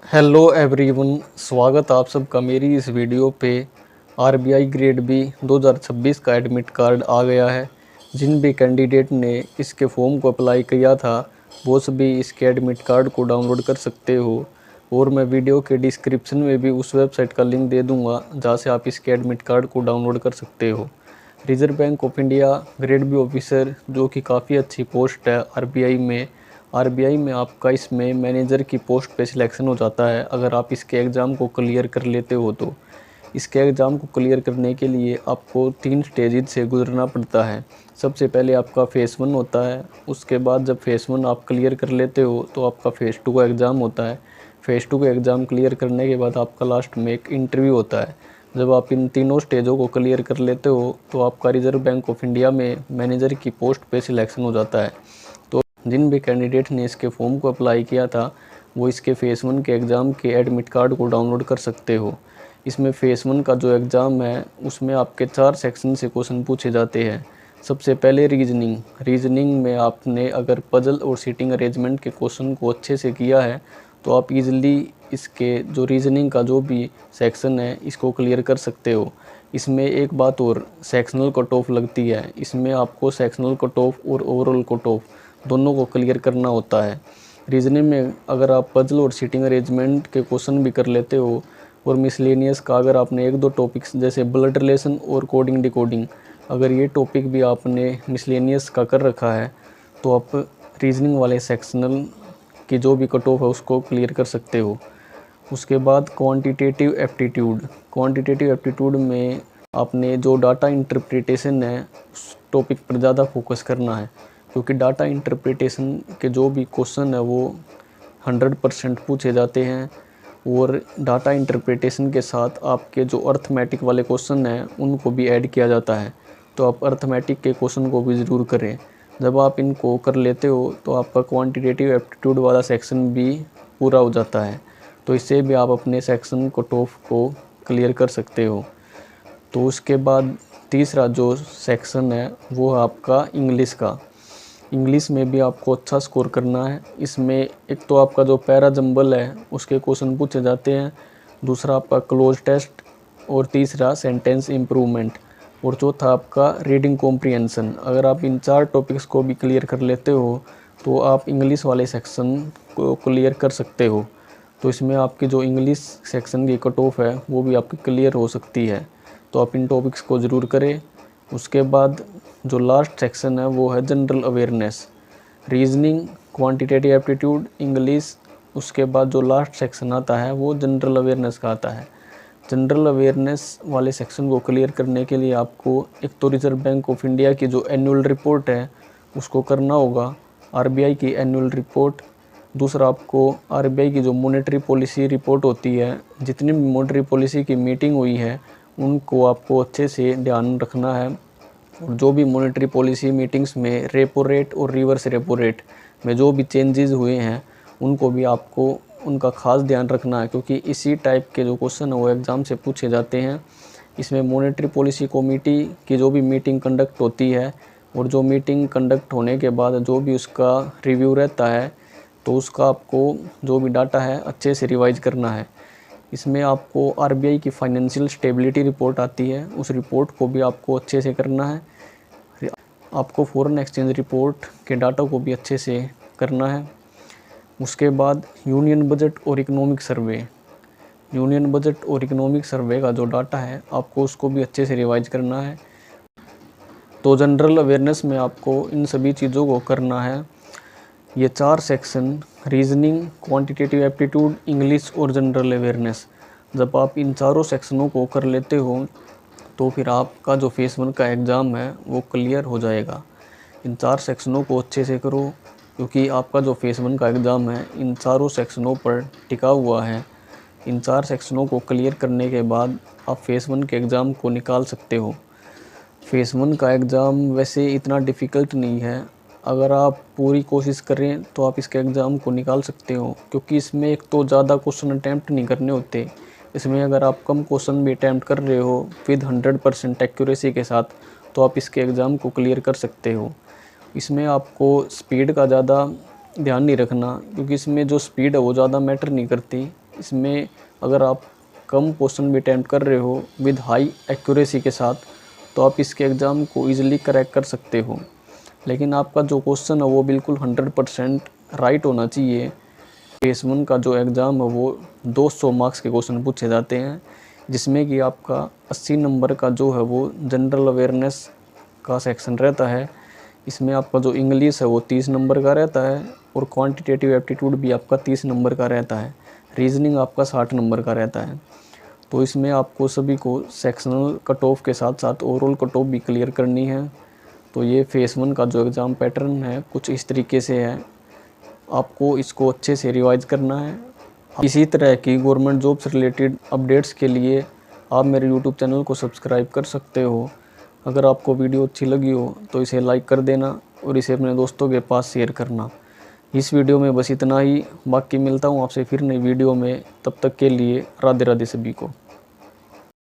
Hello everyone, स्वागत आप सबका मेरी इस वीडियो पे। आरबीआई ग्रेड बी 2026 का एडमिट कार्ड आ गया है। जिन भी कैंडिडेट ने इसके फॉर्म को अप्लाई किया था वो सभी इसके एडमिट कार्ड को डाउनलोड कर सकते हो। और मैं वीडियो के डिस्क्रिप्शन में भी उस वेबसाइट का लिंक दे दूँगा जहाँ से आप इसके एडमिट कार्ड को डाउनलोड कर सकते हो। Reserve bank of India grade B officer, जो कि काफ़ी अच्छी पोस्ट है आरबीआई में आपका इसमें मैनेजर की पोस्ट पे सिलेक्शन हो जाता है अगर आप इसके एग्ज़ाम को क्लियर कर लेते हो तो। इसके एग्ज़ाम को क्लियर करने के लिए आपको 3 स्टेजेज से गुजरना पड़ता है। सबसे पहले आपका फ़ेज़ 1 होता है, उसके बाद जब फ़ेज़ 1 आप क्लियर कर लेते हो तो आपका फ़ेज़ 2 का एग्ज़ाम होता है। फ़ेज़ 2 का एग्ज़ाम क्लियर करने के बाद आपका लास्ट में एक इंटरव्यू होता है। जब आप इन तीनों स्टेजों को क्लियर कर लेते हो तो आपका रिज़र्व बैंक ऑफ इंडिया में मैनेजर की पोस्ट पे सिलेक्शन हो जाता है। तो जिन भी कैंडिडेट ने इसके फॉर्म को अप्लाई किया था वो इसके फ़ेज़ 1 के एग्ज़ाम के एडमिट कार्ड को डाउनलोड कर सकते हो। इसमें फ़ेज़ 1 का जो एग्ज़ाम है उसमें आपके 4 सेक्शन से क्वेश्चन पूछे जाते हैं। सबसे पहले रीजनिंग में आपने अगर पजल और सीटिंग अरेंजमेंट के क्वेश्चन को अच्छे से किया है तो आप इजीली इसके जो रीजनिंग का जो भी सेक्शन है इसको क्लियर कर सकते हो। इसमें एक बात और, सेक्शनल कट ऑफ लगती है। इसमें आपको सेक्शनल कट ऑफ और ओवरऑल कट ऑफ दोनों को क्लियर करना होता है। रीजनिंग में अगर आप पजल और सीटिंग अरेंजमेंट के क्वेश्चन भी कर लेते हो और मिसलेनियस का अगर आपने एक दो टॉपिक्स जैसे ब्लड रिलेशन और कोडिंग डिकोडिंग अगर ये टॉपिक भी आपने मिसलेनियस का कर रखा है तो आप रीजनिंग वाले सेक्शनल की जो भी कट ऑफ है उसको क्लियर कर सकते हो। उसके बाद क्वांटिटेटिव एप्टीट्यूड में आपने जो डाटा इंटरप्रिटेशन है उस टॉपिक पर ज़्यादा फोकस करना है, क्योंकि डाटा इंटरप्रिटेशन के जो भी क्वेश्चन है वो 100% पूछे जाते हैं। और डाटा इंटरप्रिटेशन के साथ आपके जो अर्थमेटिक वाले क्वेश्चन हैं उनको भी ऐड किया जाता है, तो आप अर्थमेटिक के क्वेश्चन को भी ज़रूर करें। जब आप इनको कर लेते हो तो आपका क्वांटिटेटिव एप्टीट्यूड वाला सेक्शन भी पूरा हो जाता है, तो इससे भी आप अपने सेक्शन कट ऑफ को क्लियर कर सकते हो। तो उसके बाद तीसरा जो सेक्शन है वो है आपका इंग्लिश में भी आपको अच्छा स्कोर करना है। इसमें एक तो आपका जो पैरा जंबल है उसके क्वेश्चन पूछे जाते हैं, दूसरा आपका क्लोज टेस्ट, और तीसरा सेंटेंस इम्प्रूवमेंट, और चौथा आपका रीडिंग कॉम्प्रिहेंशन। अगर आप इन 4 टॉपिक्स को भी क्लियर कर लेते हो तो आप इंग्लिश वाले सेक्शन को क्लियर कर सकते हो। तो इसमें आपकी जो इंग्लिश सेक्शन की कट ऑफ है वो भी आपकी क्लियर हो सकती है, तो आप इन टॉपिक्स को ज़रूर करें। उसके बाद जो लास्ट सेक्शन है वो है general awareness, reasoning, quantitative aptitude, English. उसके बाद जो लास्ट सेक्शन आता है वो जनरल अवेयरनेस का आता है। जनरल अवेयरनेस वाले सेक्शन को क्लियर करने के लिए आपको एक तो रिज़र्व बैंक ऑफ इंडिया की जो एनुअल रिपोर्ट है उसको करना होगा, आरबीआई की एनुअल रिपोर्ट। दूसरा आपको आरबीआई की जो मॉनेटरी पॉलिसी रिपोर्ट होती है, जितनी भी मॉनेटरी पॉलिसी की मीटिंग हुई है उनको आपको अच्छे से ध्यान रखना है। और जो भी मॉनेटरी पॉलिसी मीटिंग्स में रेपो रेट और रिवर्स रेपो रेट में जो भी चेंजेस हुए हैं उनको भी आपको उनका खास ध्यान रखना है, क्योंकि इसी टाइप के जो क्वेश्चन है वो एग्ज़ाम से पूछे जाते हैं। इसमें मॉनेटरी पॉलिसी कमेटी की जो भी मीटिंग कंडक्ट होती है और जो मीटिंग कंडक्ट होने के बाद जो भी उसका रिव्यू रहता है तो उसका आपको जो भी डाटा है अच्छे से रिवाइज करना है। इसमें आपको आरबीआई की फाइनेंशियल स्टेबिलिटी रिपोर्ट आती है, उस रिपोर्ट को भी आपको अच्छे से करना है। आपको फॉरेन एक्सचेंज रिपोर्ट के डाटा को भी अच्छे से करना है। उसके बाद यूनियन बजट और इकोनॉमिक सर्वे का जो डाटा है आपको उसको भी अच्छे से रिवाइज करना है। तो जनरल अवेयरनेस में आपको इन सभी चीज़ों को करना है। ये 4 section, reasoning, quantitative aptitude, English और जनरल अवेयरनेस, जब आप इन चारों सेक्शनों को कर लेते हो तो फिर आपका जो फ़ेज़ 1 का एग्ज़ाम है वो क्लियर हो जाएगा। इन 4 सेक्शनों को अच्छे से करो, क्योंकि आपका जो फ़ेज़ 1 का एग्ज़ाम है इन चारों सेक्शनों पर टिका हुआ है। इन 4 सेक्शनों को क्लियर करने के बाद आप फ़ेज़ 1 के एग्ज़ाम को निकाल सकते हो। फ़ेज़ 1 का एग्ज़ाम वैसे इतना डिफ़िकल्ट नहीं है, अगर आप पूरी कोशिश करें तो आप इसके एग्ज़ाम को निकाल सकते हो, क्योंकि इसमें एक तो ज़्यादा क्वेश्चन अटैम्प्ट नहीं करने होते। इसमें अगर आप कम क्वेश्चन भी अटैम्प्ट कर रहे हो विद 100% एक्यूरेसी के साथ तो आप इसके एग्ज़ाम को क्लियर कर सकते हो। इसमें आपको स्पीड का ज़्यादा ध्यान नहीं रखना, क्योंकि इसमें जो स्पीड है वो ज़्यादा मैटर नहीं करती। इसमें अगर आप कम क्वेश्चन भी अटैम्प्ट कर रहे हो विद हाई एक्यूरेसी के साथ, तो आप इसके एग्ज़ाम को ईज़िली क्रैक कर सकते हो। लेकिन आपका जो क्वेश्चन है वो बिल्कुल 100% राइट होना चाहिए। फेस 1 का जो एग्ज़ाम है वो 200 मार्क्स के क्वेश्चन पूछे जाते हैं, जिसमें कि आपका 80 नंबर का जो है वो जनरल अवेयरनेस का सेक्शन रहता है। इसमें आपका जो इंग्लिश है वो 30 नंबर का रहता है और क्वांटिटेटिव एप्टीट्यूड भी आपका 30 नंबर का रहता है। रीजनिंग आपका 60 नंबर का रहता है। तो इसमें आपको सभी को सेक्शनल कट ऑफ के साथ साथ ओवरऑल कट ऑफ भी क्लियर करनी है। तो ये फेस 1 का जो एग्ज़ाम पैटर्न है कुछ इस तरीके से है। आपको इसको अच्छे से रिवाइज़ करना है। इसी तरह की गवर्नमेंट जॉब से रिलेटेड अपडेट्स के लिए आप मेरे यूट्यूब चैनल को सब्सक्राइब कर सकते हो। अगर आपको वीडियो अच्छी लगी हो तो इसे लाइक कर देना और इसे अपने दोस्तों के पास शेयर करना। इस वीडियो में बस इतना ही, बाकी मिलता हूँ आपसे फिर नई वीडियो में। तब तक के लिए राधे राधे सभी को।